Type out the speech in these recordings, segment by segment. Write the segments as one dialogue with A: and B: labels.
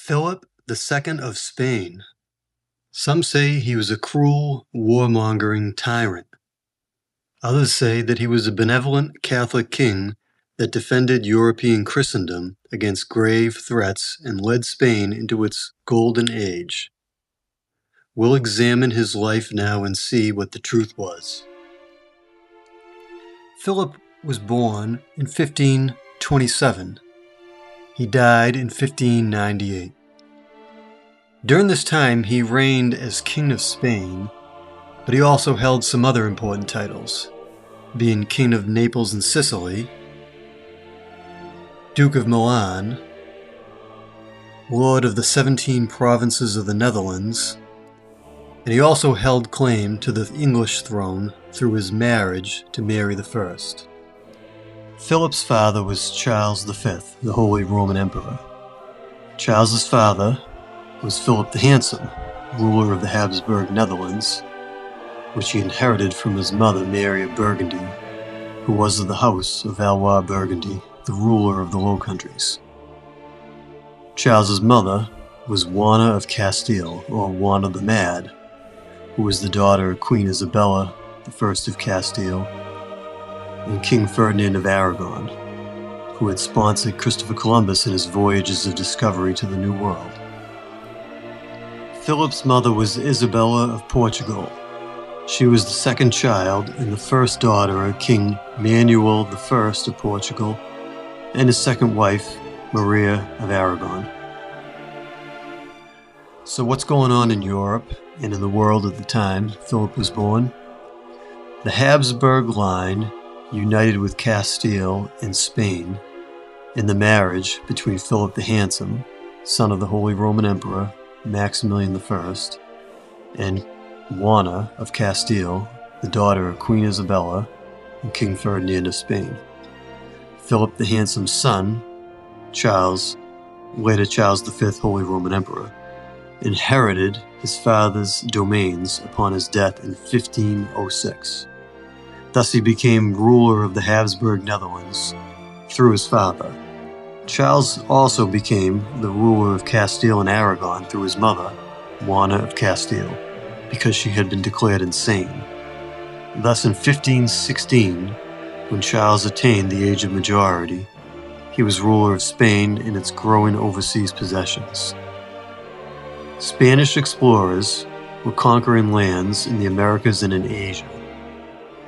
A: Philip II of Spain. Some say he was a cruel, warmongering tyrant. Others say that he was a benevolent Catholic king that defended European Christendom against grave threats and led Spain into its golden age. We'll examine his life now and see what the truth was. Philip was born in 1527. He died in 1598. During this time, he reigned as King of Spain, but he also held some other important titles, being King of Naples and Sicily, Duke of Milan, Lord of the 17 provinces of the Netherlands, and he also held claim to the English throne through his marriage to Mary I. Philip's father was Charles V, the Holy Roman Emperor. Charles's father was Philip the Handsome, ruler of the Habsburg Netherlands, which he inherited from his mother Mary of Burgundy, who was of the house of Valois-Burgundy, the ruler of the Low Countries. Charles's mother was Juana of Castile, or Juana the Mad, who was the daughter of Queen Isabella I of Castile and King Ferdinand of Aragon, who had sponsored Christopher Columbus in his voyages of discovery to the New World. Philip's mother was Isabella of Portugal. She was the second child and the first daughter of King Manuel I of Portugal and his second wife, Maria of Aragon. So what's going on in Europe and in the world at the time Philip was born? The Habsburg line united with Castile and Spain in the marriage between Philip the Handsome, son of the Holy Roman Emperor Maximilian I, and Juana of Castile, the daughter of Queen Isabella and King Ferdinand of Spain. Philip the Handsome's son, Charles, later Charles V, Holy Roman Emperor, inherited his father's domains upon his death in 1506. Thus he became ruler of the Habsburg Netherlands through his father. Charles also became the ruler of Castile and Aragon through his mother, Juana of Castile, because she had been declared insane. Thus in 1516, when Charles attained the age of majority, he was ruler of Spain and its growing overseas possessions. Spanish explorers were conquering lands in the Americas and in Asia.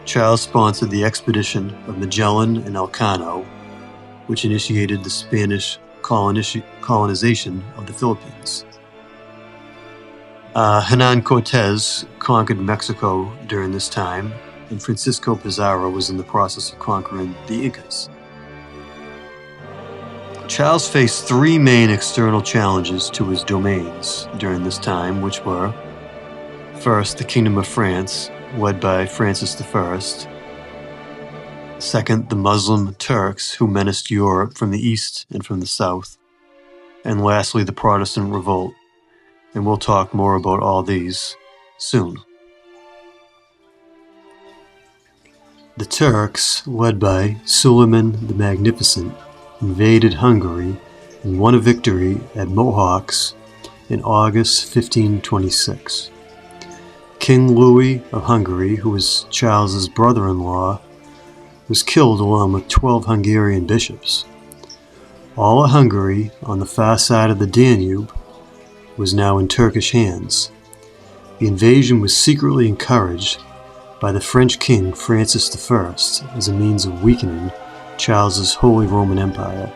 A: Charles sponsored the expedition of Magellan and Elcano, which initiated the Spanish colonization of the Philippines. Hernan Cortez conquered Mexico during this time, and Francisco Pizarro was in the process of conquering the Incas. Charles faced three main external challenges to his domains during this time, which were, first, the Kingdom of France, led by Francis I. Second, the Muslim Turks, who menaced Europe from the east and from the south. And lastly, the Protestant revolt. And we'll talk more about all these soon. The Turks, led by Suleiman the Magnificent, invaded Hungary and won a victory at Mohacs in August 1526. King Louis of Hungary, who was Charles's brother-in-law, was killed along with 12 Hungarian bishops. All of Hungary, on the far side of the Danube, was now in Turkish hands. The invasion was secretly encouraged by the French king Francis I as a means of weakening Charles's Holy Roman Empire.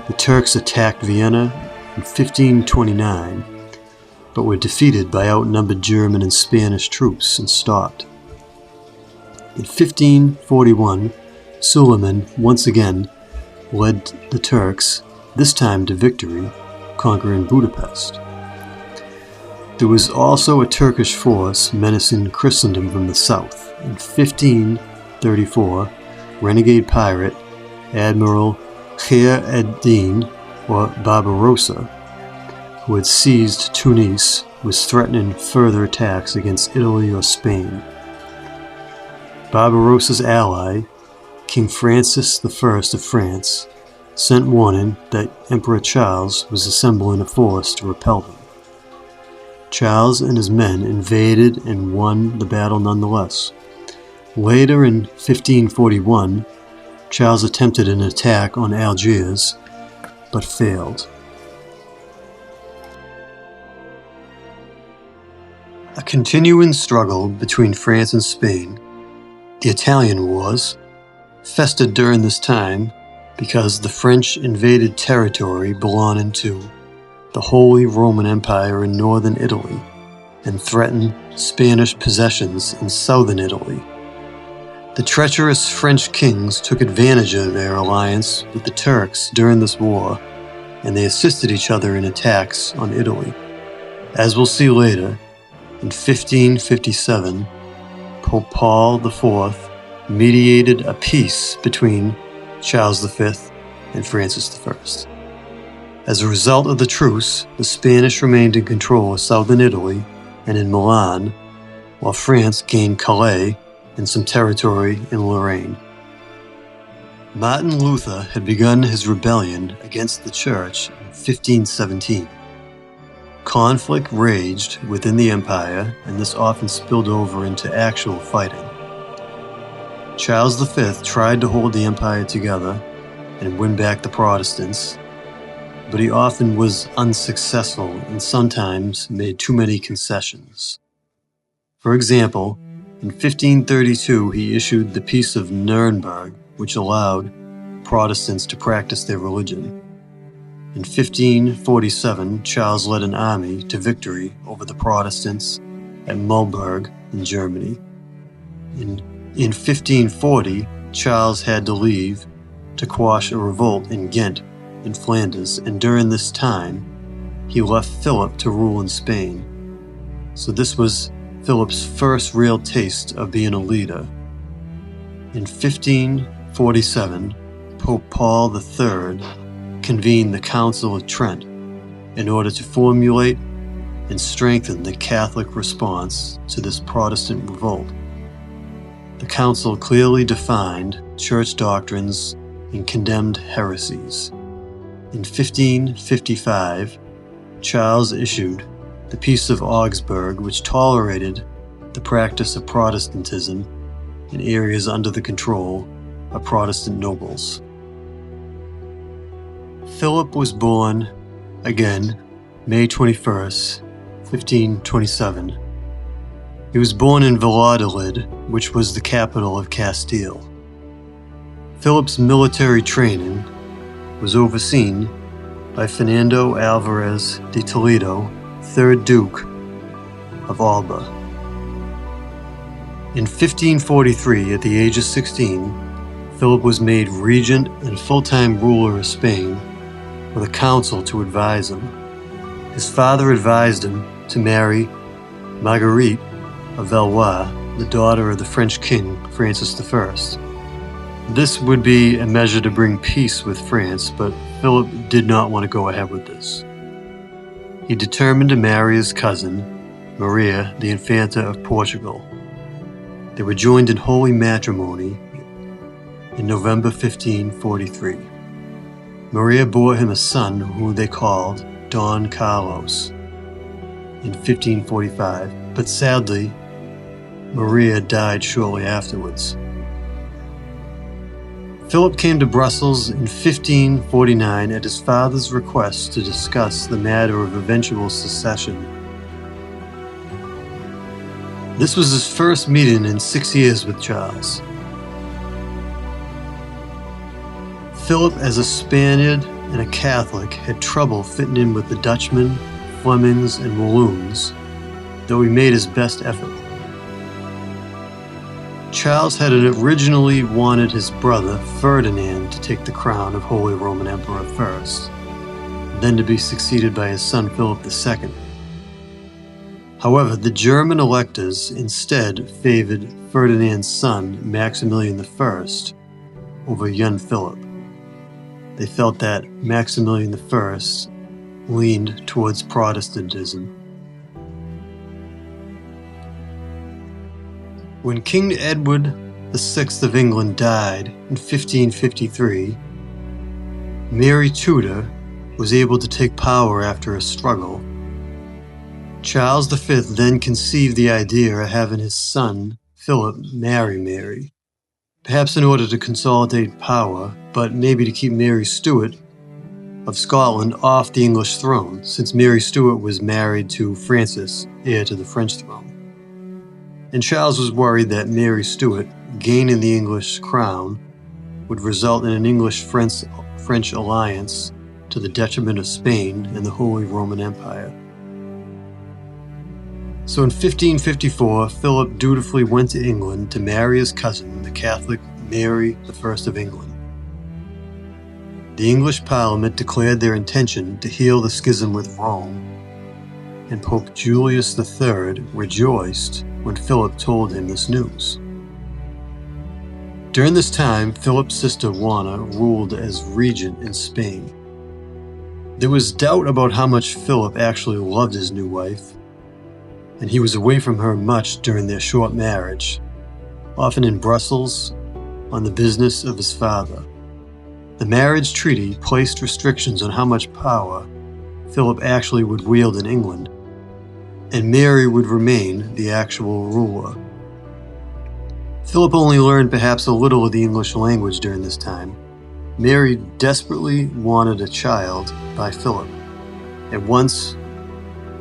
A: The Turks attacked Vienna in 1529, but were defeated by outnumbered German and Spanish troops and stopped. In 1541, Suleiman once again led the Turks, this time to victory, conquering Budapest. There was also a Turkish force menacing Christendom from the south. In 1534, renegade pirate Admiral Khayr ed-Din, or Barbarossa, who had seized Tunis, was threatening further attacks against Italy or Spain. Barbarossa's ally, King Francis I of France, sent warning that Emperor Charles was assembling a force to repel them. Charles and his men invaded and won the battle nonetheless. Later in 1541, Charles attempted an attack on Algiers, but failed. A continuing struggle between France and Spain, the Italian Wars, festered during this time because the French invaded territory belonging to the Holy Roman Empire in northern Italy and threatened Spanish possessions in southern Italy. The treacherous French kings took advantage of their alliance with the Turks during this war, and they assisted each other in attacks on Italy. As we'll see later, in 1557, Pope Paul IV mediated a peace between Charles V and Francis I. As a result of the truce, the Spanish remained in control of southern Italy and in Milan, while France gained Calais and some territory in Lorraine. Martin Luther had begun his rebellion against the Church in 1517. Conflict raged within the empire, and this often spilled over into actual fighting. Charles V tried to hold the empire together and win back the Protestants, but he often was unsuccessful and sometimes made too many concessions. For example, in 1532 he issued the Peace of Nuremberg, which allowed Protestants to practice their religion. In 1547, Charles led an army to victory over the Protestants at Mulberg in Germany. In 1540, Charles had to leave to quash a revolt in Ghent in Flanders, and during this time, he left Philip to rule in Spain. So this was Philip's first real taste of being a leader. In 1547, Pope Paul III convened the Council of Trent in order to formulate and strengthen the Catholic response to this Protestant revolt. The council clearly defined church doctrines and condemned heresies. In 1555, Charles issued the Peace of Augsburg, which tolerated the practice of Protestantism in areas under the control of Protestant nobles. Philip was born, again, May 21st, 1527. He was born in Valladolid, which was the capital of Castile. Philip's military training was overseen by Fernando Alvarez de Toledo, 3rd Duke of Alba. In 1543, at the age of 16, Philip was made regent and full-time ruler of Spain, with a council to advise him. His father advised him to marry Marguerite of Valois, the daughter of the French king Francis I. This would be a measure to bring peace with France, but Philip did not want to go ahead with this. He determined to marry his cousin, Maria, the Infanta of Portugal. They were joined in holy matrimony in November 1543. Maria bore him a son whom they called Don Carlos in 1545, but sadly, Maria died shortly afterwards. Philip came to Brussels in 1549 at his father's request to discuss the matter of eventual secession. This was his first meeting in 6 years with Charles. Philip, as a Spaniard and a Catholic, had trouble fitting in with the Dutchmen, Flemings, and Walloons, though he made his best effort. Charles had originally wanted his brother Ferdinand to take the crown of Holy Roman Emperor first, then to be succeeded by his son Philip II. However, the German electors instead favored Ferdinand's son Maximilian I over young Philip. They felt that Maximilian I leaned towards Protestantism. When King Edward VI of England died in 1553, Mary Tudor was able to take power after a struggle. Charles V then conceived the idea of having his son, Philip, marry Mary, perhaps in order to consolidate power, but maybe to keep Mary Stuart of Scotland off the English throne, since Mary Stuart was married to Francis, heir to the French throne. And Charles was worried that Mary Stuart, gaining the English crown, would result in an English-French alliance to the detriment of Spain and the Holy Roman Empire. So in 1554, Philip dutifully went to England to marry his cousin, the Catholic Mary I of England. The English Parliament declared their intention to heal the schism with Rome, and Pope Julius III rejoiced when Philip told him this news. During this time, Philip's sister Juana ruled as regent in Spain. There was doubt about how much Philip actually loved his new wife, and he was away from her much during their short marriage, often in Brussels on the business of his father. The marriage treaty placed restrictions on how much power Philip actually would wield in England, and Mary would remain the actual ruler. Philip only learned perhaps a little of the English language during this time. Mary desperately wanted a child by Philip. At once,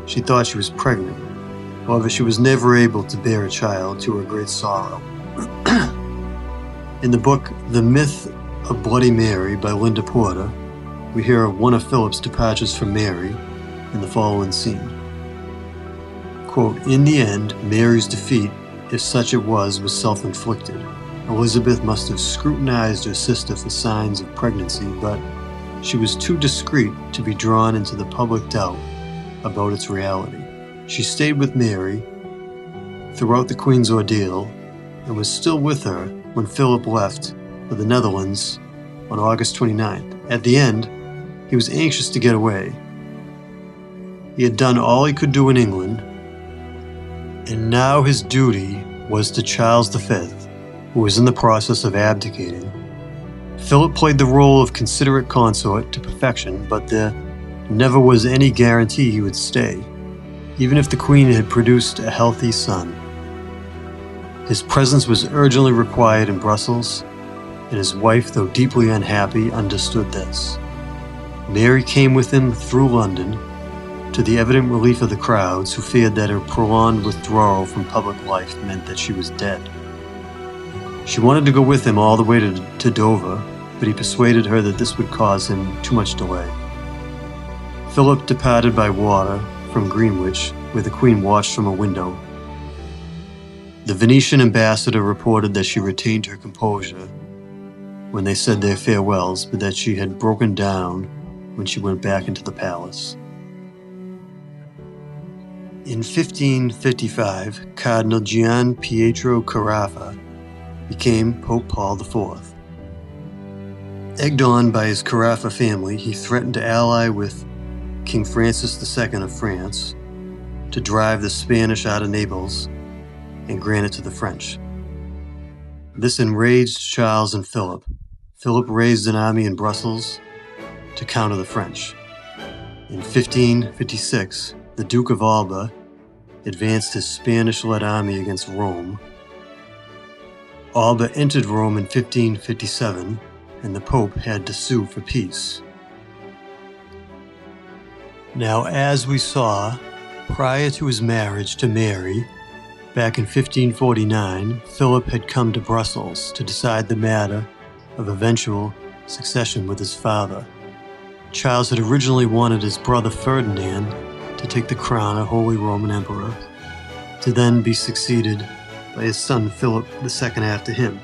A: she thought she was pregnant. However, she was never able to bear a child, to her great sorrow. In the book The Myth of Bloody Mary by Linda Porter, we hear of one of Philip's departures from Mary in the following scene. Quote, "In the end, Mary's defeat, if such it was self-inflicted. Elizabeth must have scrutinized her sister for signs of pregnancy, but she was too discreet to be drawn into the public doubt about its reality. She stayed with Mary throughout the Queen's ordeal and was still with her when Philip left for the Netherlands on August 29th. At the end, he was anxious to get away. He had done all he could do in England, and now his duty was to Charles V, who was in the process of abdicating. Philip played the role of considerate consort to perfection, but there never was any guarantee he would stay, even if the Queen had produced a healthy son. His presence was urgently required in Brussels, and his wife, though deeply unhappy, understood this. Mary came with him through London, to the evident relief of the crowds who feared that her prolonged withdrawal from public life meant that she was dead. She wanted to go with him all the way to Dover, but he persuaded her that this would cause him too much delay. Philip departed by water from Greenwich, where the Queen watched from a window. The Venetian ambassador reported that she retained her composure when they said their farewells, but that she had broken down when she went back into the palace. In 1555, Cardinal Gian Pietro Carafa became Pope Paul IV. Egged on by his Carafa family, he threatened to ally with King Francis II of France to drive the Spanish out of Naples and grant it to the French. This enraged Charles and Philip. Philip raised an army in Brussels to counter the French. In 1556, the Duke of Alba advanced his Spanish-led army against Rome. Alba entered Rome in 1557, and the Pope had to sue for peace. Now, as we saw, prior to his marriage to Mary, back in 1549, Philip had come to Brussels to decide the matter of eventual succession with his father. Charles had originally wanted his brother Ferdinand to take the crown of Holy Roman Emperor, to then be succeeded by his son Philip II after him.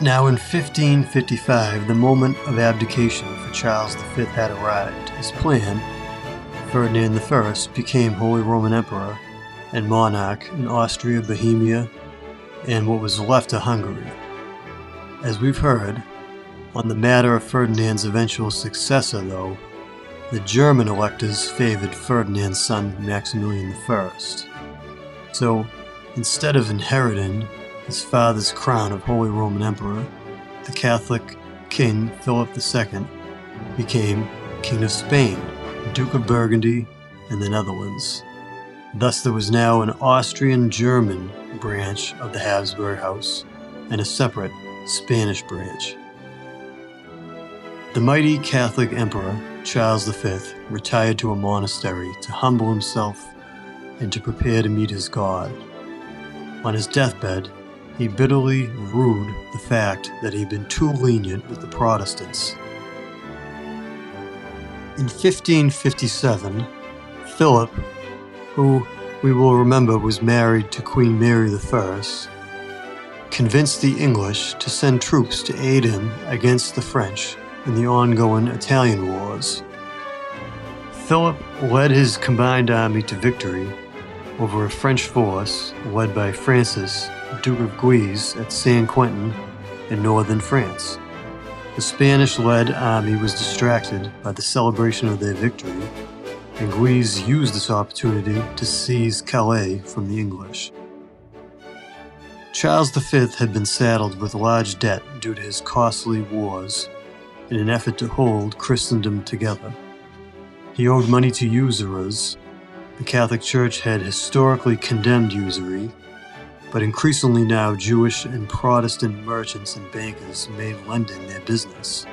A: Now in 1555, the moment of abdication for Charles V had arrived. As planned, Ferdinand I became Holy Roman Emperor and monarch in Austria, Bohemia, and what was left of Hungary. As we've heard, on the matter of Ferdinand's eventual successor, though, the German electors favored Ferdinand's son Maximilian I. So, instead of inheriting his father's crown of Holy Roman Emperor, the Catholic King Philip II became King of Spain, Duke of Burgundy, and the Netherlands. Thus there was now an Austrian-German branch of the Habsburg House and a separate Spanish branch. The mighty Catholic Emperor Charles V retired to a monastery to humble himself and to prepare to meet his God. On his deathbed, he bitterly rued the fact that he had been too lenient with the Protestants. In 1557, Philip, who we will remember was married to Queen Mary I, convinced the English to send troops to aid him against the French in the ongoing Italian wars. Philip led his combined army to victory over a French force led by Francis, Duke of Guise, at San Quentin in northern France. The Spanish-led army was distracted by the celebration of their victory, and Guise used this opportunity to seize Calais from the English. Charles V had been saddled with large debt due to his costly wars in an effort to hold Christendom together. He owed money to usurers. The Catholic Church had historically condemned usury, but increasingly now Jewish and Protestant merchants and bankers made lending their business.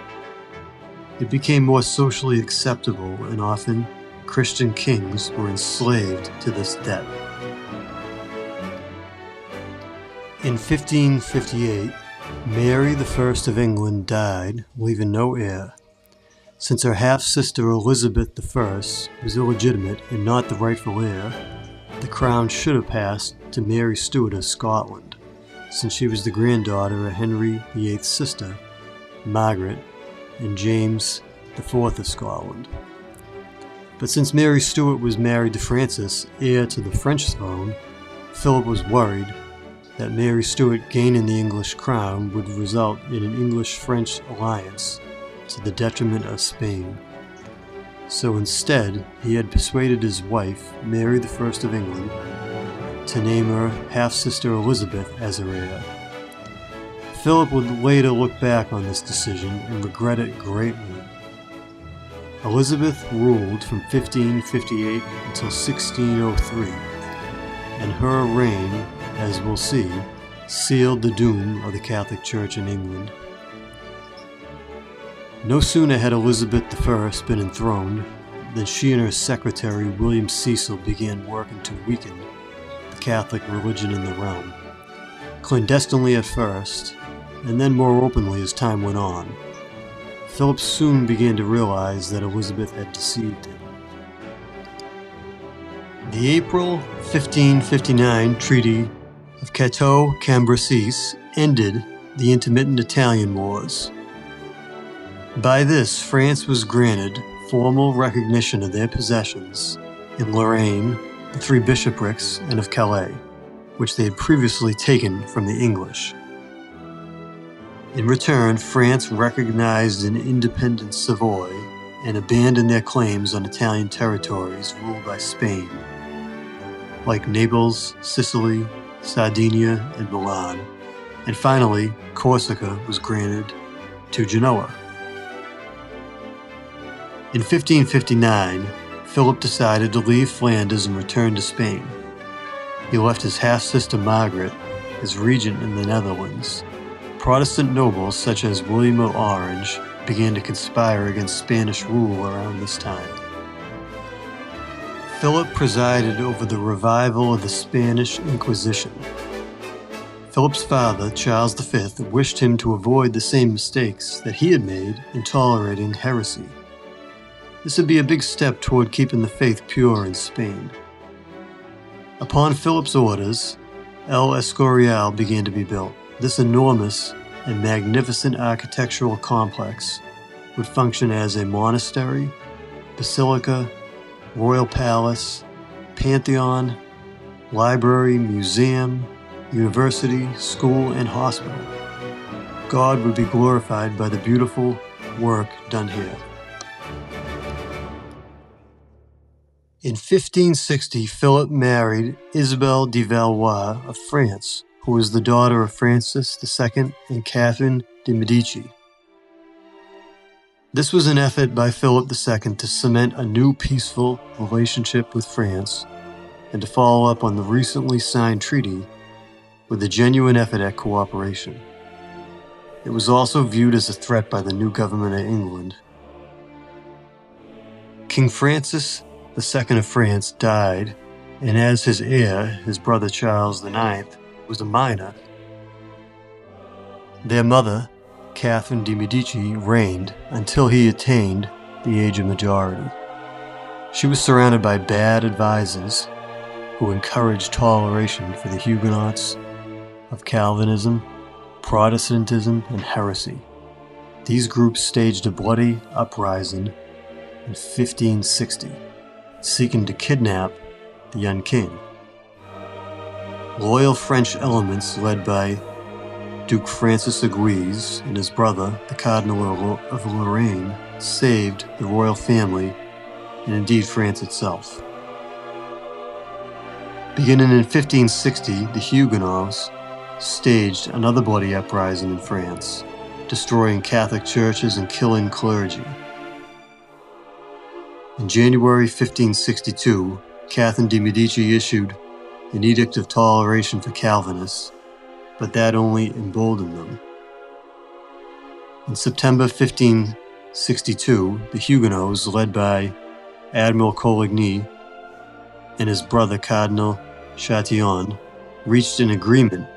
A: It became more socially acceptable, and often Christian kings were enslaved to this debt. In 1558, Mary I of England died, leaving no heir. Since her half-sister Elizabeth I was illegitimate and not the rightful heir, the crown should have passed to Mary Stuart of Scotland, since she was the granddaughter of Henry VIII's sister, Margaret, and James IV of Scotland. But since Mary Stuart was married to Francis, heir to the French throne, Philip was worried that Mary Stuart gaining the English crown would result in an English-French alliance to the detriment of Spain. So instead, he had persuaded his wife, Mary I of England, to name her half-sister Elizabeth as her heir. Philip would later look back on this decision and regret it greatly. Elizabeth ruled from 1558 until 1603, and her reign, as we'll see, sealed the doom of the Catholic Church in England. No sooner had Elizabeth I been enthroned than she and her secretary William Cecil began working to weaken the Catholic religion in the realm, clandestinely at first, and then more openly as time went on. Philip soon began to realize that Elizabeth had deceived him. The April 1559 Treaty of Cateau-Cambrésis ended the intermittent Italian wars. By this, France was granted formal recognition of their possessions in Lorraine, the three bishoprics, and of Calais, which they had previously taken from the English. In return, France recognized an independent Savoy and abandoned their claims on Italian territories ruled by Spain, like Naples, Sicily, Sardinia, and Milan, and finally, Corsica was granted to Genoa. In 1559, Philip decided to leave Flanders and return to Spain. He left his half-sister Margaret as regent in the Netherlands. Protestant nobles such as William of Orange began to conspire against Spanish rule around this time. Philip presided over the revival of the Spanish Inquisition. Philip's father, Charles V, wished him to avoid the same mistakes that he had made in tolerating heresy. This would be a big step toward keeping the faith pure in Spain. Upon Philip's orders, El Escorial began to be built. This enormous and magnificent architectural complex would function as a monastery, basilica, royal palace, pantheon, library, museum, university, school, and hospital. God would be glorified by the beautiful work done here. In 1560, Philip married Isabelle de Valois of France, who was the daughter of Francis II and Catherine de' Medici. This was an effort by Philip II to cement a new peaceful relationship with France and to follow up on the recently signed treaty with a genuine effort at cooperation. It was also viewed as a threat by the new government of England. King Francis II of France died, and as his heir, his brother Charles IX, was a minor, their mother, Catherine de' Medici, reigned until he attained the age of majority. She was surrounded by bad advisors who encouraged toleration for the Huguenots of Calvinism, Protestantism, and heresy. These groups staged a bloody uprising in 1560, seeking to kidnap the young king. Loyal French elements led by Duke Francis of Guise and his brother, the Cardinal of Lorraine, saved the royal family and indeed France itself. Beginning in 1560, the Huguenots staged another bloody uprising in France, destroying Catholic churches and killing clergy. In January 1562, Catherine de' Medici issued an Edict of Toleration for Calvinists, but that only emboldened them. In September 1562, the Huguenots, led by Admiral Coligny and his brother Cardinal Chatillon, reached an agreement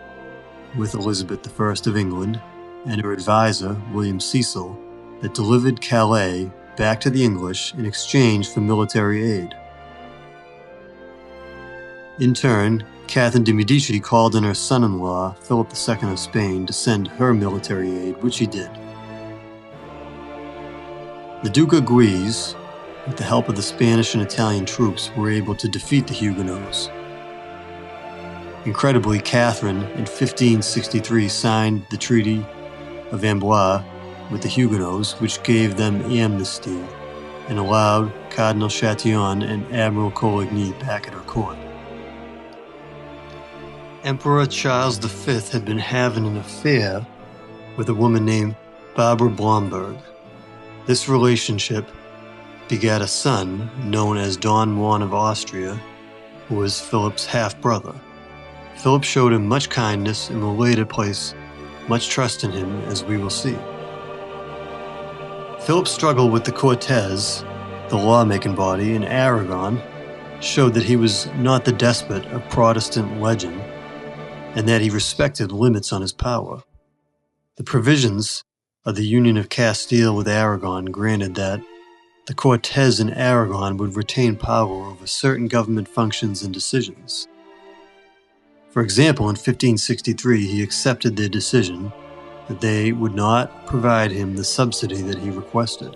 A: with Elizabeth I of England and her advisor, William Cecil, that delivered Calais back to the English in exchange for military aid. In turn, Catherine de' Medici called on her son-in-law, Philip II of Spain, to send her military aid, which he did. The Duke of Guise, with the help of the Spanish and Italian troops, were able to defeat the Huguenots. Incredibly, Catherine in 1563 signed the Treaty of Amboise with the Huguenots, which gave them amnesty and allowed Cardinal Chatillon and Admiral Coligny back at her court. Emperor Charles V had been having an affair with a woman named Barbara Blomberg. This relationship begat a son known as Don Juan of Austria, who was Philip's half-brother. Philip showed him much kindness and will later place much trust in him, as we will see. Philip's struggle with the Cortes, the lawmaking body in Aragon, showed that he was not the despot of Protestant legend, and that he respected limits on his power. The provisions of the Union of Castile with Aragon granted that the Cortes in Aragon would retain power over certain government functions and decisions. For example, in 1563, he accepted their decision that they would not provide him the subsidy that he requested.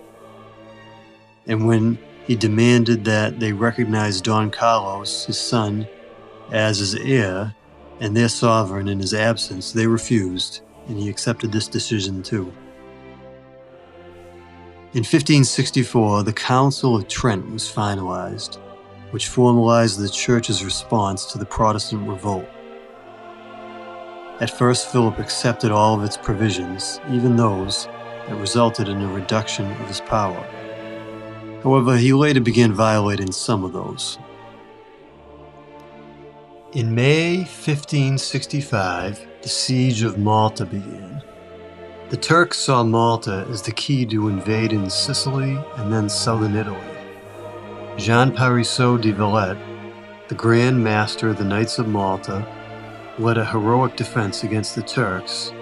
A: And when he demanded that they recognize Don Carlos, his son, as his heir, and their sovereign in his absence, they refused, and he accepted this decision too. In 1564, the Council of Trent was finalized, which formalized the Church's response to the Protestant revolt. At first, Philip accepted all of its provisions, even those that resulted in a reduction of his power. However, he later began violating some of those. In May 1565, the siege of Malta began. The Turks saw Malta as the key to invading Sicily and then southern Italy. Jean Parisot de Villette, the Grand Master of the Knights of Malta, led a heroic defense against the Turks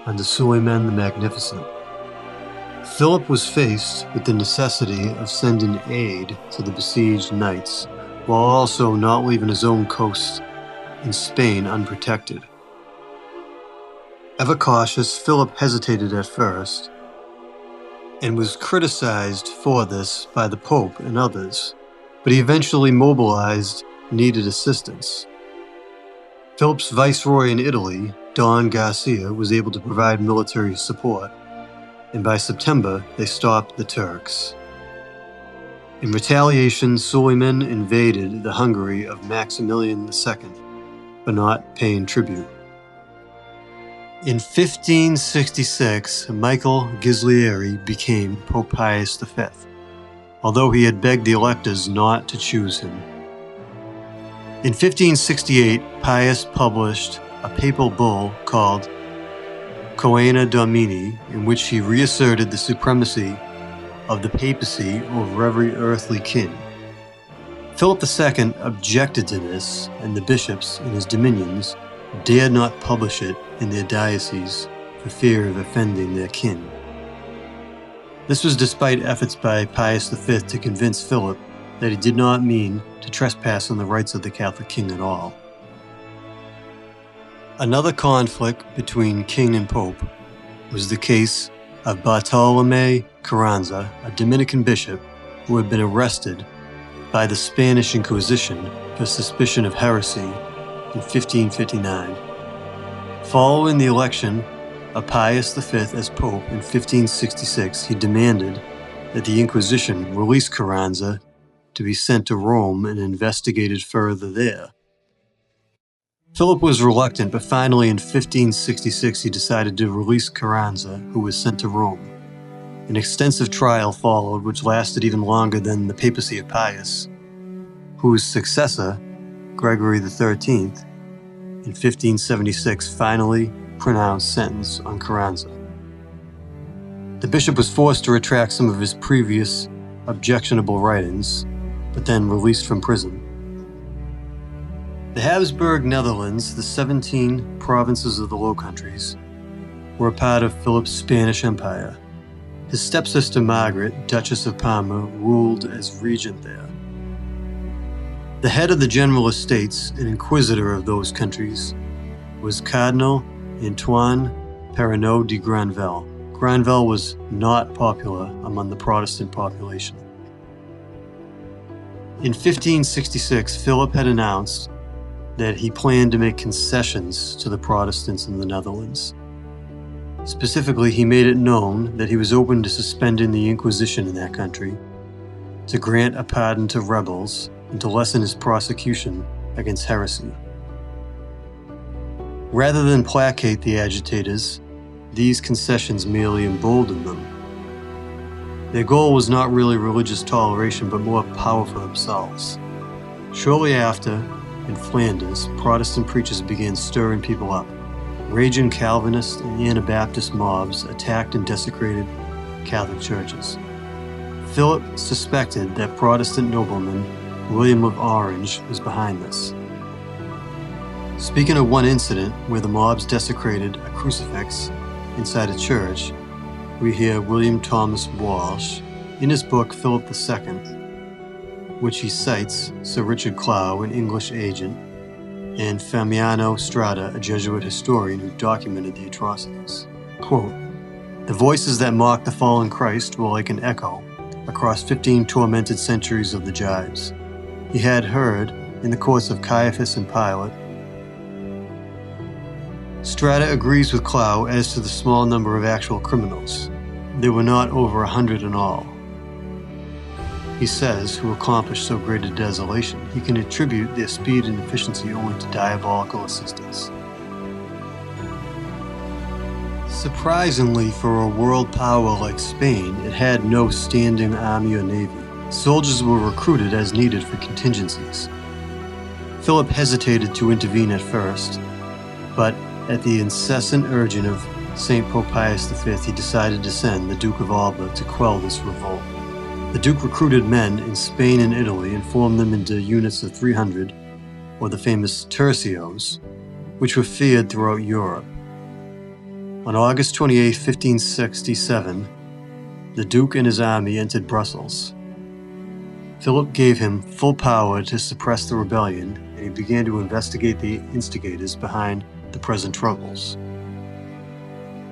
A: under Suleiman the Magnificent. Philip was faced with the necessity of sending aid to the besieged knights, while also not leaving his own coast in Spain unprotected. Ever cautious, Philip hesitated at first, and was criticized for this by the Pope and others, but he eventually mobilized needed assistance. Philip's viceroy in Italy, Don Garcia, was able to provide military support, and by September they stopped the Turks. In retaliation, Suleiman invaded the Hungary of Maximilian II for not paying tribute. In 1566, Michael Ghislieri became Pope Pius V, although he had begged the electors not to choose him. In 1568, Pius published a papal bull called Coena Domini, in which he reasserted the supremacy of the papacy over every earthly king. Philip II objected to this, and the bishops in his dominions dared not publish it in their dioceses for fear of offending their kin. This was despite efforts by Pius V to convince Philip that he did not mean to trespass on the rights of the Catholic king at all. Another conflict between king and pope was the case of Bartolomé Carranza, a Dominican bishop who had been arrested by the Spanish Inquisition for suspicion of heresy in 1559. Following the election of Pius V as Pope in 1566, he demanded that the Inquisition release Carranza to be sent to Rome and investigated further there. Philip was reluctant, but finally in 1566 he decided to release Carranza, who was sent to Rome. An extensive trial followed, which lasted even longer than the papacy of Pius, whose successor, Gregory XIII, in 1576 finally pronounced sentence on Carranza. The bishop was forced to retract some of his previous objectionable writings, but then released from prison. The Habsburg Netherlands, the 17 provinces of the Low Countries, were a part of Philip's Spanish Empire. His stepsister Margaret, Duchess of Parma, ruled as regent there. The head of the General Estates and inquisitor of those countries was Cardinal Antoine Perrenot de Granvelle. Granvelle was not popular among the Protestant population. In 1566, Philip had announced that he planned to make concessions to the Protestants in the Netherlands. Specifically, he made it known that he was open to suspending the Inquisition in that country, to grant a pardon to rebels, and to lessen his prosecution against heresy. Rather than placate the agitators, these concessions merely emboldened them. Their goal was not really religious toleration, but more power for themselves. Shortly after, in Flanders, Protestant preachers began stirring people up. Raging Calvinist and Anabaptist mobs attacked and desecrated Catholic churches. Philip suspected that Protestant nobleman William of Orange was behind this. Speaking of one incident where the mobs desecrated a crucifix inside a church, we hear William Thomas Walsh in his book Philip II, which he cites Sir Richard Clow, an English agent, and Famiano Strada, a Jesuit historian who documented the atrocities. Quote, "The voices that mocked the fallen Christ were like an echo across 15 tormented centuries of the jibes he had heard in the courts of Caiaphas and Pilate." Strada agrees with Clow as to the small number of actual criminals. There were not over 100 in all. He says, who accomplished so great a desolation, he can attribute their speed and efficiency only to diabolical assistance. Surprisingly, for a world power like Spain, it had no standing army or navy. Soldiers were recruited as needed for contingencies. Philip hesitated to intervene at first, but at the incessant urging of St. Pope Pius V, he decided to send the Duke of Alba to quell this revolt. The Duke recruited men in Spain and Italy and formed them into units of 300, or the famous tercios, which were feared throughout Europe. On August 28, 1567, the Duke and his army entered Brussels. Philip gave him full power to suppress the rebellion, and he began to investigate the instigators behind the present troubles.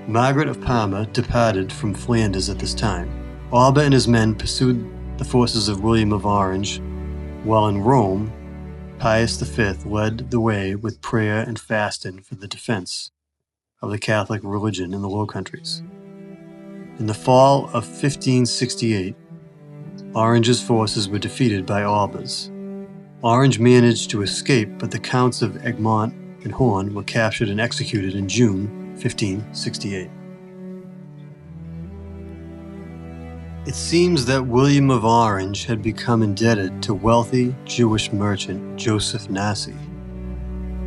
A: Margaret of Parma departed from Flanders at this time. Alba and his men pursued the forces of William of Orange, while in Rome, Pius V led the way with prayer and fasting for the defense of the Catholic religion in the Low Countries. In the fall of 1568, Orange's forces were defeated by Alba's. Orange managed to escape, but the Counts of Egmont and Horn were captured and executed in June 1568. It seems that William of Orange had become indebted to wealthy Jewish merchant Joseph Nasi.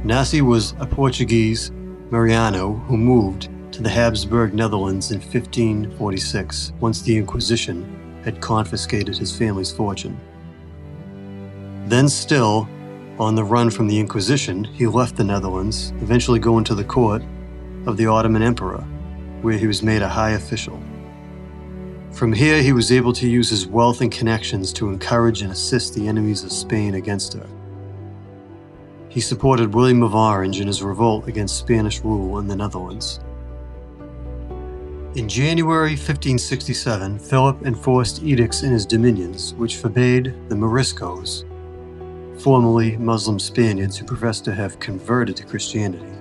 A: Nasi was a Portuguese Mariano who moved to the Habsburg Netherlands in 1546 once the Inquisition had confiscated his family's fortune. Then still on the run from the Inquisition, he left the Netherlands, eventually going to the court of the Ottoman Emperor, where he was made a high official. From here, he was able to use his wealth and connections to encourage and assist the enemies of Spain against her. He supported William of Orange in his revolt against Spanish rule in the Netherlands. In January 1567, Philip enforced edicts in his dominions which forbade the Moriscos, formerly Muslim Spaniards who professed to have converted to Christianity,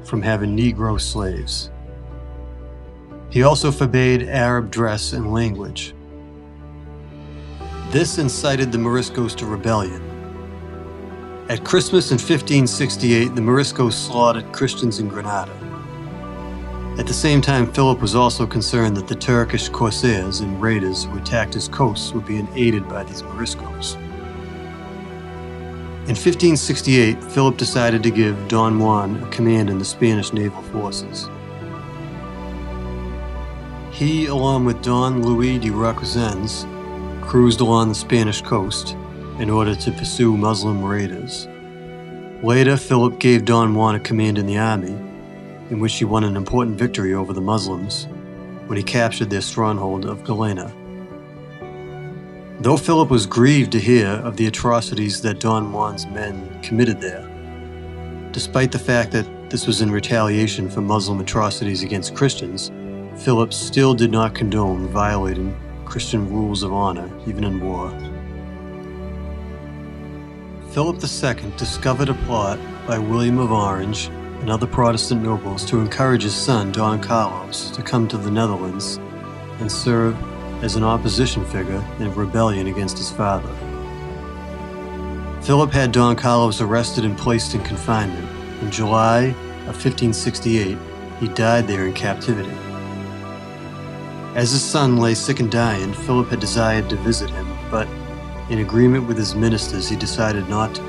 A: from having Negro slaves. He also forbade Arab dress and language. This incited the Moriscos to rebellion. At Christmas in 1568, the Moriscos slaughtered Christians in Granada. At the same time, Philip was also concerned that the Turkish corsairs and raiders who attacked his coasts were being aided by these Moriscos. In 1568, Philip decided to give Don Juan a command in the Spanish naval forces. He, along with Don Luis de Requesens, cruised along the Spanish coast in order to pursue Muslim raiders. Later, Philip gave Don Juan a command in the army, in which he won an important victory over the Muslims when he captured their stronghold of Galena. Though Philip was grieved to hear of the atrocities that Don Juan's men committed there, despite the fact that this was in retaliation for Muslim atrocities against Christians, Philip still did not condone violating Christian rules of honor, even in war. Philip II discovered a plot by William of Orange and other Protestant nobles to encourage his son, Don Carlos, to come to the Netherlands and serve as an opposition figure in a rebellion against his father. Philip had Don Carlos arrested and placed in confinement. In July of 1568, he died there in captivity. As his son lay sick and dying, Philip had desired to visit him, but in agreement with his ministers, he decided not to.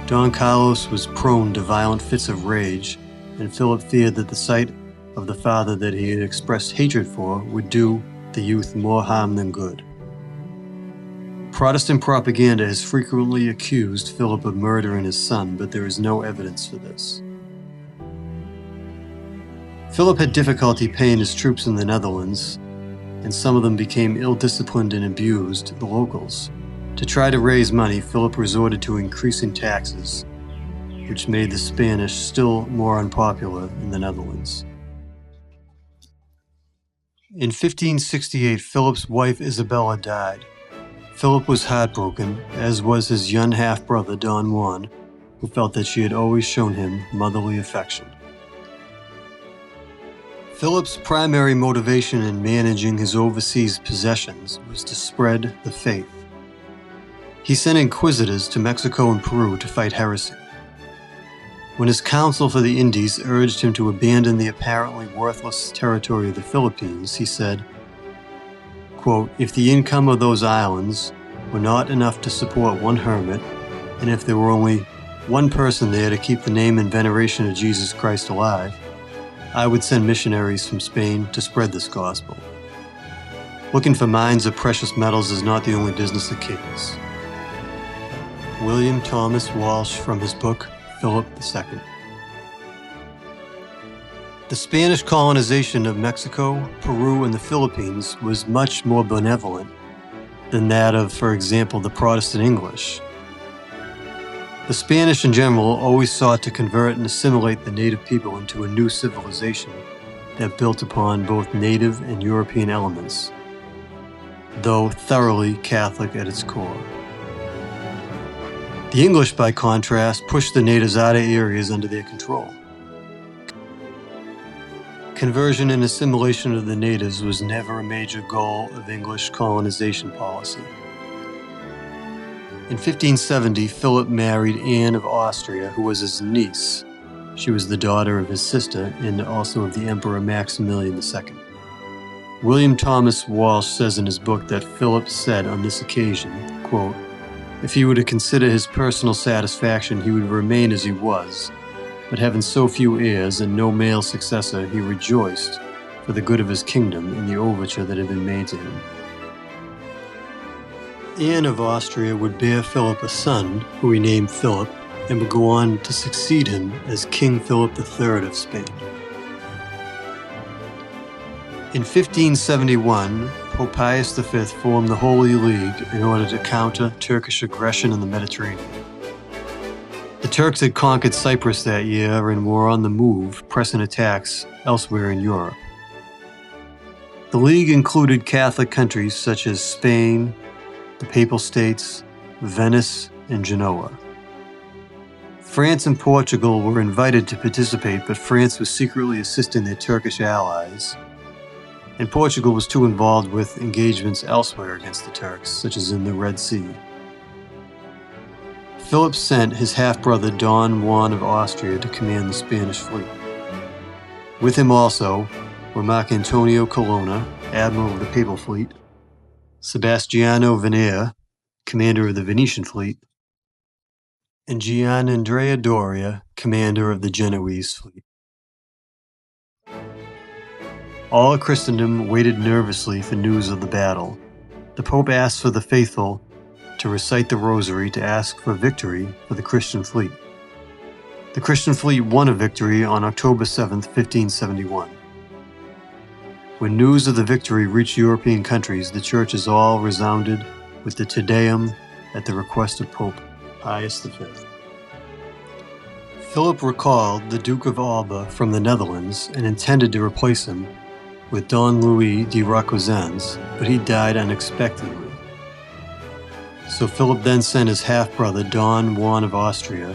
A: Don Carlos was prone to violent fits of rage, and Philip feared that the sight of the father that he had expressed hatred for would do the youth more harm than good. Protestant propaganda has frequently accused Philip of murdering his son, but there is no evidence for this. Philip had difficulty paying his troops in the Netherlands, and some of them became ill-disciplined and abused the locals. To try to raise money, Philip resorted to increasing taxes, which made the Spanish still more unpopular in the Netherlands. In 1568, Philip's wife Isabella died. Philip was heartbroken, as was his young half-brother Don Juan, who felt that she had always shown him motherly affection. Philip's primary motivation in managing his overseas possessions was to spread the faith. He sent inquisitors to Mexico and Peru to fight heresy. When his council for the Indies urged him to abandon the apparently worthless territory of the Philippines, he said, quote, "If the income of those islands were not enough to support one hermit, and if there were only one person there to keep the name and veneration of Jesus Christ alive, I would send missionaries from Spain to spread this gospel. Looking for mines of precious metals is not the only business of kings." William Thomas Walsh from his book, Philip II. The Spanish colonization of Mexico, Peru, and the Philippines was much more benevolent than that of, for example, the Protestant English. The Spanish in general always sought to convert and assimilate the native people into a new civilization that built upon both native and European elements, though thoroughly Catholic at its core. The English, by contrast, pushed the natives out of areas under their control. Conversion and assimilation of the natives was never a major goal of English colonization policy. In 1570, Philip married Anne of Austria, who was his niece, She was the daughter of his sister and also of the Emperor Maximilian II. William Thomas Walsh says in his book that Philip said on this occasion, quote, "If he were to consider his personal satisfaction, he would remain as he was, but having so few heirs and no male successor, he rejoiced for the good of his kingdom in the overture that had been made to him." Anne of Austria would bear Philip a son, who he named Philip, and would go on to succeed him as King Philip III of Spain. In 1571, Pope Pius V formed the Holy League in order to counter Turkish aggression in the Mediterranean. The Turks had conquered Cyprus that year and were on the move, pressing attacks elsewhere in Europe. The League included Catholic countries such as Spain, the Papal States, Venice, and Genoa. France and Portugal were invited to participate, but France was secretly assisting their Turkish allies, and Portugal was too involved with engagements elsewhere against the Turks, such as in the Red Sea. Philip sent his half-brother Don Juan of Austria to command the Spanish fleet. With him also were Marcantonio Colonna, admiral of the Papal fleet, Sebastiano Venere, commander of the Venetian fleet, and Gianandrea Doria, commander of the Genoese fleet. All Christendom waited nervously for news of the battle. The Pope asked for the faithful to recite the Rosary to ask for victory for the Christian fleet. The Christian fleet won a victory on October 7, 1571. When news of the victory reached European countries, the churches all resounded with the Te Deum at the request of Pope Pius V. Philip recalled the Duke of Alba from the Netherlands and intended to replace him with Don Louis de Requesens, but he died unexpectedly. So Philip then sent his half-brother Don Juan of Austria.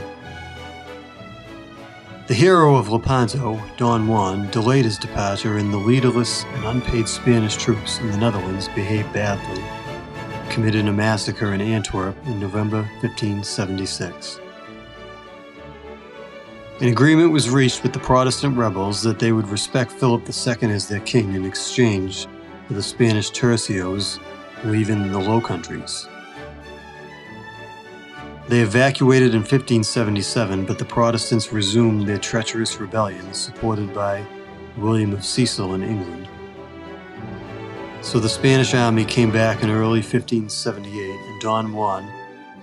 A: The hero of Lepanto, Don Juan, delayed his departure, and the leaderless and unpaid Spanish troops in the Netherlands behaved badly, committing a massacre in Antwerp in November 1576. An agreement was reached with the Protestant rebels that they would respect Philip II as their king in exchange for the Spanish tercios leaving the Low Countries. They evacuated in 1577, but the Protestants resumed their treacherous rebellion, supported by William of Cecil in England. So the Spanish army came back in early 1578, and Don Juan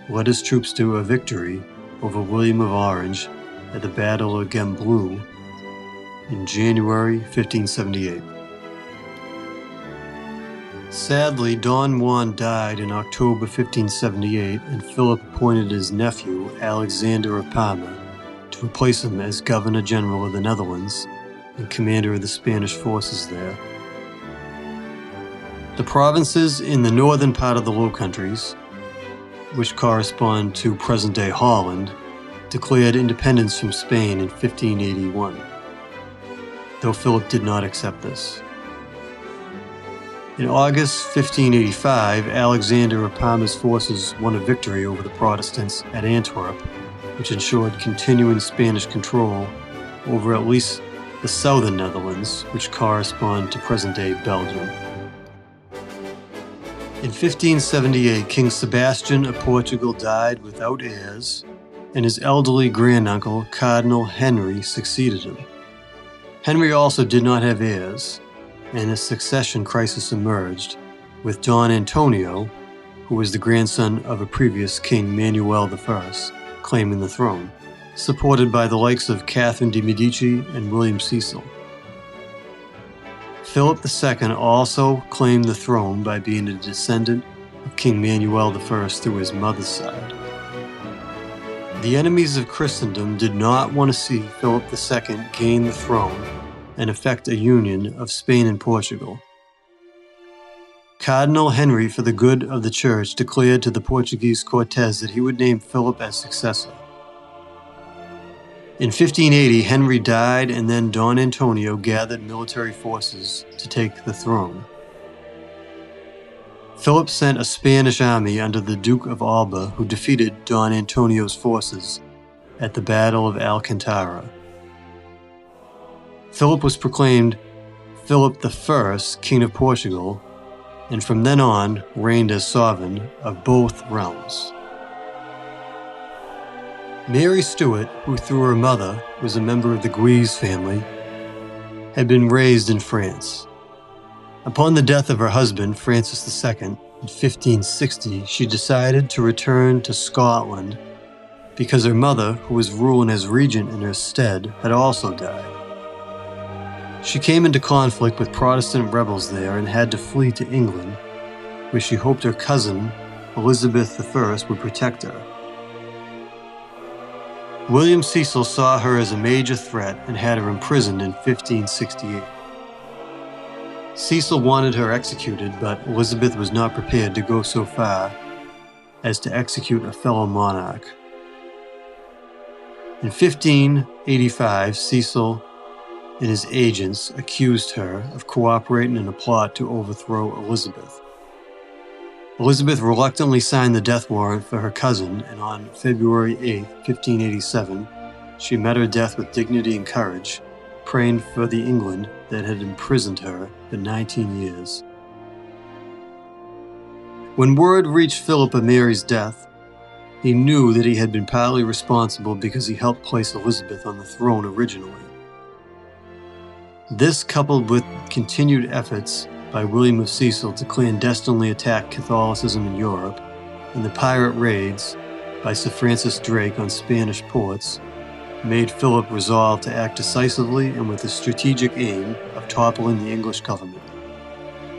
A: led his troops to a victory over William of Orange at the Battle of Gembloux in January 1578. Sadly, Don Juan died in October 1578, and Philip appointed his nephew, Alexander of Parma, to replace him as Governor General of the Netherlands and commander of the Spanish forces there. The provinces in the northern part of the Low Countries, which correspond to present-day Holland, declared independence from Spain in 1581, though Philip did not accept this. In August 1585, Alexander of Parma's forces won a victory over the Protestants at Antwerp, which ensured continuing Spanish control over at least the southern Netherlands, which correspond to present-day Belgium. In 1578, King Sebastian of Portugal died without heirs, and his elderly granduncle, Cardinal Henry, succeeded him. Henry also did not have heirs, and a succession crisis emerged, with Don Antonio, who was the grandson of a previous King Manuel I, claiming the throne, supported by the likes of Catherine de' Medici and William Cecil. Philip II also claimed the throne by being a descendant of King Manuel I through his mother's side. The enemies of Christendom did not want to see Philip II gain the throne and effect a union of Spain and Portugal. Cardinal Henry, for the good of the Church, declared to the Portuguese Cortes that he would name Philip as successor. In 1580, Henry died, and then Don Antonio gathered military forces to take the throne. Philip sent a Spanish army under the Duke of Alba, who defeated Don Antonio's forces at the Battle of Alcantara. Philip was proclaimed Philip I, King of Portugal, and from then on reigned as sovereign of both realms. Mary Stuart, who through her mother was a member of the Guise family, had been raised in France. Upon the death of her husband, Francis II, in 1560, she decided to return to Scotland because her mother, who was ruling as regent in her stead, had also died. She came into conflict with Protestant rebels there and had to flee to England, where she hoped her cousin, Elizabeth I, would protect her. William Cecil saw her as a major threat and had her imprisoned in 1568. Cecil wanted her executed, but Elizabeth was not prepared to go so far as to execute a fellow monarch. In 1585, Cecil and his agents accused her of cooperating in a plot to overthrow Elizabeth. Elizabeth reluctantly signed the death warrant for her cousin, and on February 8, 1587, she met her death with dignity and courage, praying for the England that had imprisoned her for 19 years. When word reached Philip of Mary's death, he knew that he had been partly responsible because he helped place Elizabeth on the throne originally. This, coupled with continued efforts by William of Cecil to clandestinely attack Catholicism in Europe, and the pirate raids by Sir Francis Drake on Spanish ports, made Philip resolve to act decisively and with the strategic aim of toppling the English government.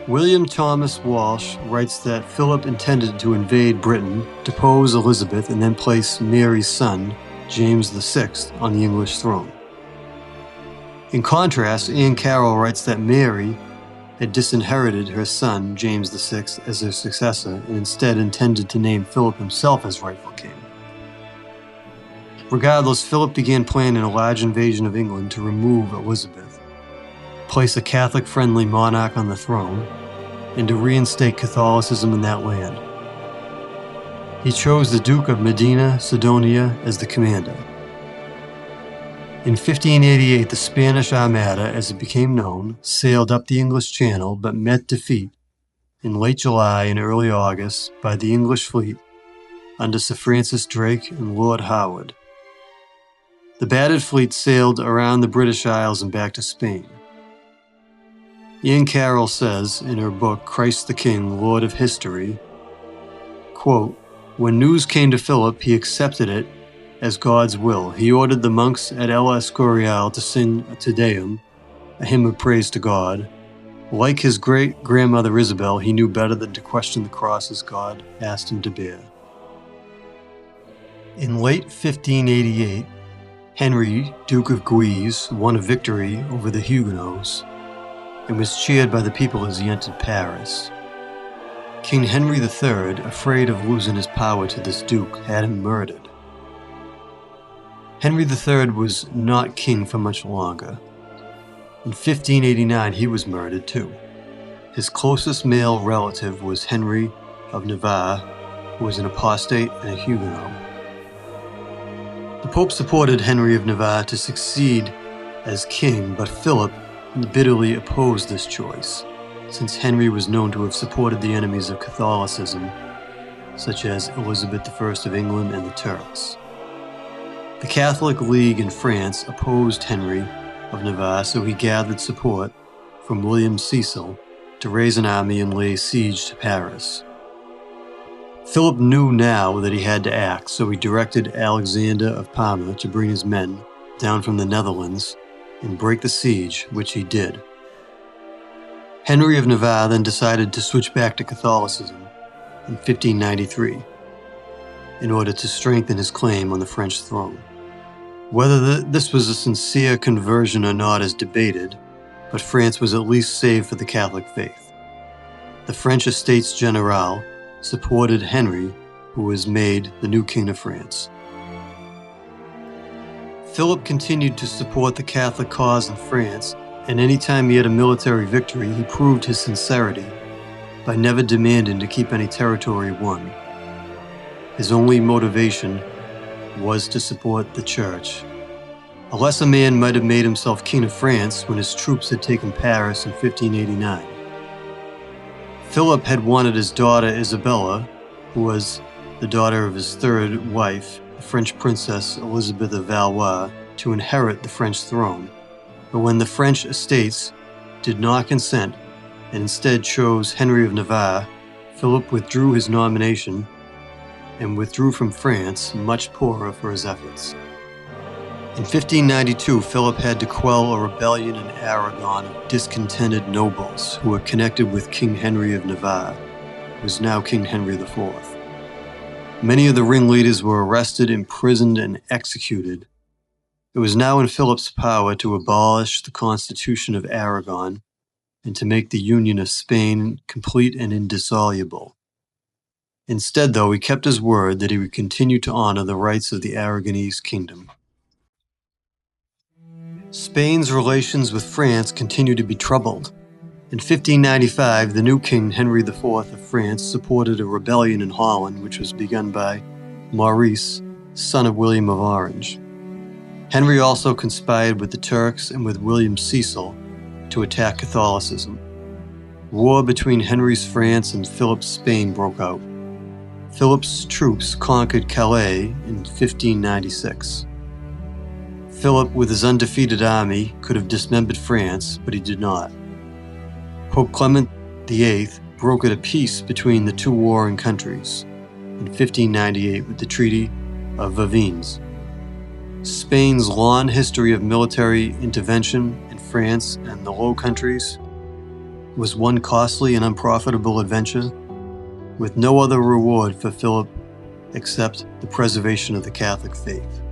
A: William Thomas Walsh writes that Philip intended to invade Britain, depose Elizabeth, and then place Mary's son, James VI, on the English throne. In contrast, Anne Carroll writes that Mary had disinherited her son, James VI, as her successor, and instead intended to name Philip himself as rightful king. Regardless, Philip began planning a large invasion of England to remove Elizabeth, place a Catholic-friendly monarch on the throne, and to reinstate Catholicism in that land. He chose the Duke of Medina Sidonia as the commander. In 1588, the Spanish Armada, as it became known, sailed up the English Channel but met defeat in late July and early August by the English fleet under Sir Francis Drake and Lord Howard. The battered fleet sailed around the British Isles and back to Spain. Anne Carroll says in her book, Christ the King, Lord of History, quote, "When news came to Philip, he accepted it as God's will. He ordered the monks at El Escorial to sing a Te Deum, a hymn of praise to God. Like his great-grandmother Isabel, he knew better than to question the crosses God asked him to bear." In late 1588, Henry, Duke of Guise, won a victory over the Huguenots and was cheered by the people as he entered Paris. King Henry III, afraid of losing his power to this duke, had him murdered. Henry III was not king for much longer. In 1589, he was murdered too. His closest male relative was Henry of Navarre, who was an apostate and a Huguenot. The Pope supported Henry of Navarre to succeed as king, but Philip bitterly opposed this choice, since Henry was known to have supported the enemies of Catholicism, such as Elizabeth I of England and the Turks. The Catholic League in France opposed Henry of Navarre, so he gathered support from William Cecil to raise an army and lay siege to Paris. Philip knew now that he had to act, so he directed Alexander of Parma to bring his men down from the Netherlands and break the siege, which he did. Henry of Navarre then decided to switch back to Catholicism in 1593 in order to strengthen his claim on the French throne. Whether this was a sincere conversion or not is debated, but France was at least saved for the Catholic faith. The French Estates General supported Henry, who was made the new King of France. Philip continued to support the Catholic cause in France, and anytime he had a military victory, he proved his sincerity by never demanding to keep any territory won. His only motivation was to support the Church A lesser man might have made himself king of France when his troops had taken Paris in 1589. Philip had wanted his daughter Isabella, who was the daughter of his third wife, the French princess Elizabeth of Valois, to inherit the French throne. But when the French estates did not consent and instead chose Henry of Navarre, Philip withdrew his nomination and withdrew from France, much poorer for his efforts. In 1592, Philip had to quell a rebellion in Aragon of discontented nobles who were connected with King Henry of Navarre, who was now King Henry IV. Many of the ringleaders were arrested, imprisoned, and executed. It was now in Philip's power to abolish the Constitution of Aragon and to make the Union of Spain complete and indissoluble. Instead, though, he kept his word that he would continue to honor the rights of the Aragonese kingdom. Spain's relations with France continued to be troubled. In 1595, the new king Henry IV of France supported a rebellion in Holland which was begun by Maurice, son of William of Orange. Henry also conspired with the Turks and with William Cecil to attack Catholicism. War between Henry's France and Philip's Spain broke out. Philip's troops conquered Calais in 1596. Philip, with his undefeated army, could have dismembered France, but he did not. Pope Clement VIII brokered a peace between the two warring countries in 1598 with the Treaty of Vervins. Spain's long history of military intervention in France and the Low Countries was one costly and unprofitable adventure, with no other reward for Philip except the preservation of the Catholic faith.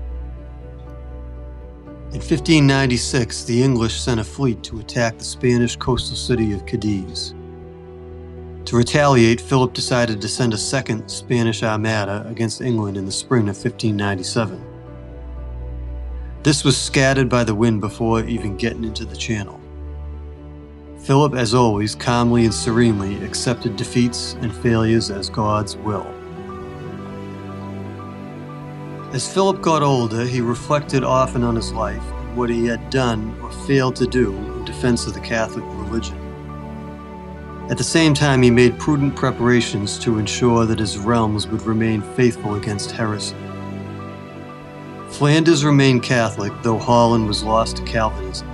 A: In 1596, the English sent a fleet to attack the Spanish coastal city of Cadiz. To retaliate, Philip decided to send a second Spanish armada against England in the spring of 1597. This was scattered by the wind before even getting into the channel. Philip, as always, calmly and serenely accepted defeats and failures as God's will. As Philip got older, he reflected often on his life and what he had done or failed to do in defense of the Catholic religion. At the same time, he made prudent preparations to ensure that his realms would remain faithful against heresy. Flanders remained Catholic, though Holland was lost to Calvinism.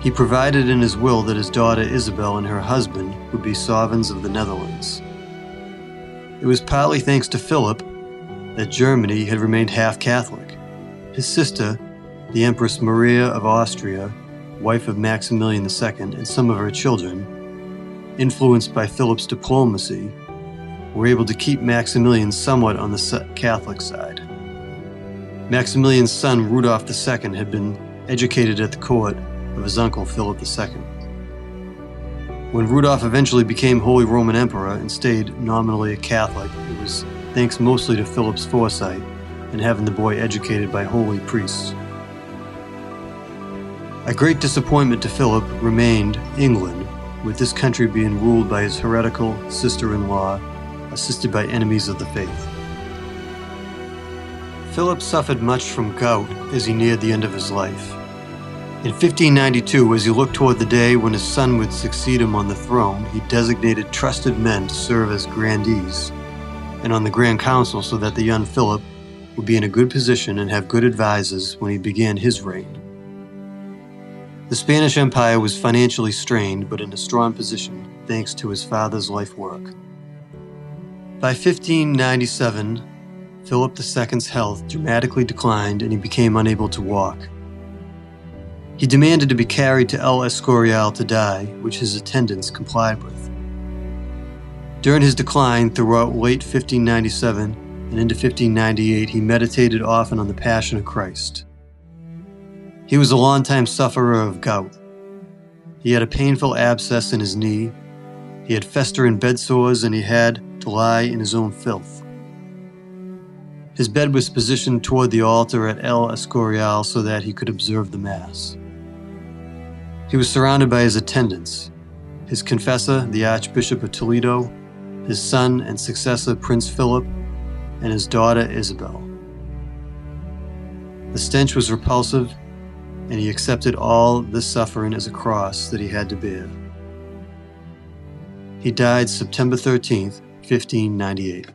A: He provided in his will that his daughter Isabel and her husband would be sovereigns of the Netherlands. It was partly thanks to Philip that Germany had remained half Catholic. His sister, the Empress Maria of Austria, wife of Maximilian II, and some of her children, influenced by Philip's diplomacy, were able to keep Maximilian somewhat on the Catholic side. Maximilian's son Rudolf II had been educated at the court of his uncle Philip II. When Rudolf eventually became Holy Roman Emperor and stayed nominally a Catholic, it was thanks mostly to Philip's foresight in having the boy educated by holy priests. A great disappointment to Philip remained England, with this country being ruled by his heretical sister-in-law, assisted by enemies of the faith. Philip suffered much from gout as he neared the end of his life. In 1592, as he looked toward the day when his son would succeed him on the throne, he designated trusted men to serve as grandees and on the Grand Council so that the young Philip would be in a good position and have good advisors when he began his reign. The Spanish Empire was financially strained, but in a strong position thanks to his father's life work. By 1597, Philip II's health dramatically declined and he became unable to walk. He demanded to be carried to El Escorial to die, which his attendants complied with. During his decline throughout late 1597 and into 1598, he meditated often on the Passion of Christ. He was a longtime sufferer of gout. He had a painful abscess in his knee, he had festering bed sores, and he had to lie in his own filth. His bed was positioned toward the altar at El Escorial so that he could observe the Mass. He was surrounded by his attendants, his confessor, the Archbishop of Toledo, his son and successor, Prince Philip, and his daughter, Isabel. The stench was repulsive, and he accepted all this suffering as a cross that he had to bear. He died September 13th, 1598.